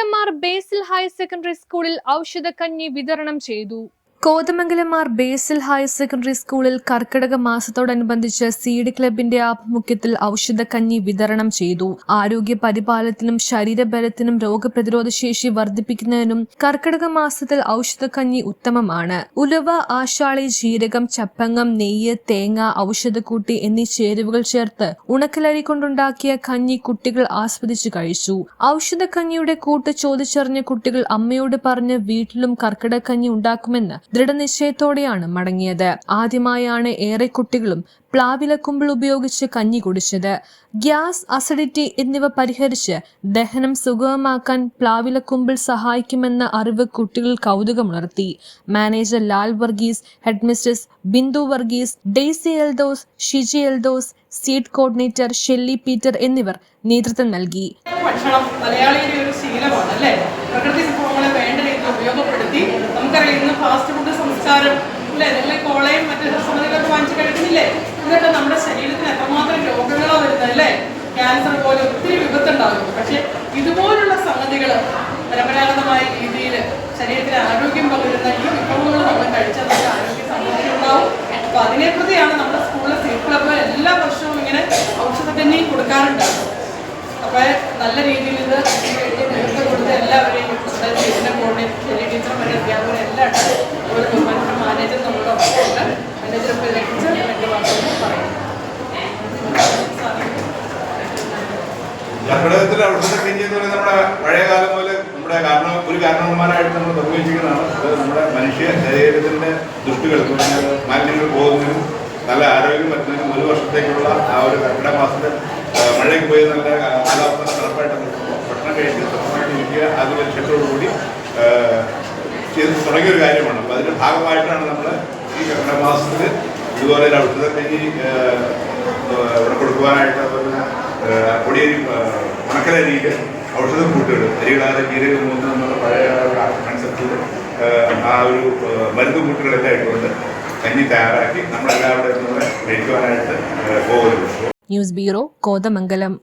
കോതമംഗലം ബേസിൽ higher secondary സ്കൂളിൽ ഔഷധക്കഞ്ഞി വിതരണം ചെയ്തു. കോതമംഗലം ബേസിൽ ഹയർ സെക്കൻഡറി സ്കൂളിൽ കർക്കിടക മാസത്തോടനുബന്ധിച്ച് സീഡ് ക്ലബിന്റെ ആഭിമുഖ്യത്തിൽ ഔഷധക്കഞ്ഞി വിതരണം ചെയ്തു. ആരോഗ്യ പരിപാലനത്തിനും ശരീരബലത്തിനും രോഗപ്രതിരോധ ശേഷി വർദ്ധിപ്പിക്കുന്നതിനും കർക്കിടക മാസത്തിൽ ഔഷധക്കഞ്ഞി ഉത്തമമാണ്. ഉലുവ, ആശാളി, ജീരകം, ചപ്പങ്ങം, നെയ്യ്, തേങ്ങ, ഔഷധക്കൂട്ടി എന്നീ ചേരുവകൾ ചേർത്ത് ഉണക്കലരി കൊണ്ടുണ്ടാക്കിയ കഞ്ഞി കുട്ടികൾ ആസ്വദിച്ചു കഴിച്ചു. ഔഷധക്കഞ്ഞിയുടെ കൂട്ട് ചോദിച്ചറിഞ്ഞ കുട്ടികൾ അമ്മയോട് പറഞ്ഞ് വീട്ടിലും കർക്കിടകക്കഞ്ഞി ഉണ്ടാക്കുമെന്ന് ദൃഢനിശ്ചയത്തോടെയാണ് മടങ്ങിയത്. ആദ്യമായാണ് ഏറെ കുട്ടികളും പ്ലാവിലക്കുമ്പിൾ ഉപയോഗിച്ച് കഞ്ഞി കുടിച്ചത്. ഗ്യാസ്, അസിഡിറ്റി എന്നിവ പരിഹരിച്ച് ദഹനം സുഗമമാക്കാൻ പ്ലാവിലക്കുമ്പിൾ സഹായിക്കുമെന്ന അറിവ് കുട്ടികൾ കൗതുകമുണർത്തി. Manager Lal Varghese, headmistress Bindu Varghese, Daisy Eldhose, Shiji Eldhose, seed coordinator Shelly Peter എന്നിവർ നേതൃത്വം നൽകി. ഭക്ഷണം മലയാളിയുടെ ഒരു ശീലമാണ് അല്ലേ? പ്രകൃതി വിഭവങ്ങളെ വേണ്ട രീതിയിൽ ഉപയോഗപ്പെടുത്തി നമുക്കറിയാം ഇന്ന് ഫാസ്റ്റ് ഫുഡ് സംസ്കാരം അല്ലേ, നിങ്ങൾ കോളയും മറ്റു സംഗതികളൊക്കെ വാങ്ങിച്ച് കഴിക്കുന്നില്ലേ? ഇതൊക്കെ നമ്മുടെ ശരീരത്തിന് എത്രമാത്രം രോഗങ്ങളോ വരുന്നത് അല്ലേ? ക്യാൻസർ പോലെ ഒത്തിരി വിപത്തുണ്ടാകും. പക്ഷെ ഇതുപോലുള്ള സംഗതികൾ പരമ്പരാഗതമായ രീതിയിൽ ശരീരത്തിന് ആരോഗ്യം പകരുന്ന ഈ വിഭവങ്ങൾ നമ്മൾ കഴിച്ചാൽ നമുക്ക് ആരോഗ്യ സമൃദ്ധി ഉണ്ടാവും. അപ്പൊ അതിനെപ്പറ്റിയാണ് നമ്മുടെ സ്കൂളിലെ സീഡ് ക്ലബ്ബ് എല്ലാ വർഷവും ഇങ്ങനെ ഔഷധക്കഞ്ഞി കൊടുക്കാറുണ്ട്. അപ്പോൾ നല്ല രീതിയിൽ ഇത് നേതൃത്വം കൊടുത്ത് എല്ലാവരെയും ഇതിനെ കോർഡിനേറ്റ് ചെറിയ ടീച്ചർ വരെ അധ്യാപകരും എല്ലാം ഉണ്ട്. അതുപോലെ ബഹുമാനപ്പെട്ട മാനേജർ നമ്മുടെ ഒപ്പമുണ്ട്. മാനേജർ ഇപ്പോൾ ലഭിച്ച് രണ്ട് വാക്കുകൾ പറയും. കർക്കിടകത്തിൽ ഔഷധക്കഞ്ഞി എന്ന് പറയുന്നത് നമ്മുടെ പഴയ കാലം മുതൽ നമ്മുടെ ഒരു കാരണവന്മാരായിട്ട് നമ്മൾ നിർവഹിച്ചിരിക്കുന്നതാണ്. അത് നമ്മുടെ മനുഷ്യ ശരീരത്തിൻ്റെ ദുഷ്ടുകൾ മാലിന്യങ്ങൾ പോകുന്നതിനും നല്ല ആരോഗ്യം വരുന്നതിനും ഒരു വർഷത്തേക്കുള്ള ആ ഒരു കർക്കിടക മാസത്തിൽ മഴയ്ക്ക് പോയി നല്ല കാലാവസ്ഥ തണുപ്പായിട്ട് ഭക്ഷണം കഴിച്ച് സുഖമായിട്ട് ഇരിക്കുക, അത് ലക്ഷ്യത്തോടുകൂടി ചെയ്ത് തുടങ്ങിയൊരു കാര്യമാണ്. അപ്പോൾ അതിൻ്റെ ഭാഗമായിട്ടാണ് നമ്മൾ ഈ കർക്കിടക മാസത്തിൽ ഇതുപോലെ ഒരു ഔഷധക്കഞ്ഞി ഇവിടെ കൊടുക്കുവാനായിട്ട്. അതുപോലെ പൊടിയരി, ഉണക്കലരിയിൽ ഔഷധ കൂട്ടുകൾ, അരികളാതെ ജീരകം മൂന്ന് എന്നുള്ള പഴയ കൺസെപ്റ്റിൽ ആ ഒരു മരുന്ന് കൂട്ടുകളെല്ലാം ഇട്ടുകൊണ്ട് കഞ്ഞി തയ്യാറാക്കി നമ്മളെല്ലാവരുടെയും കൂടെ കഴിക്കുവാനായിട്ട് പോകുന്നു. News bureau, Kothamangalam.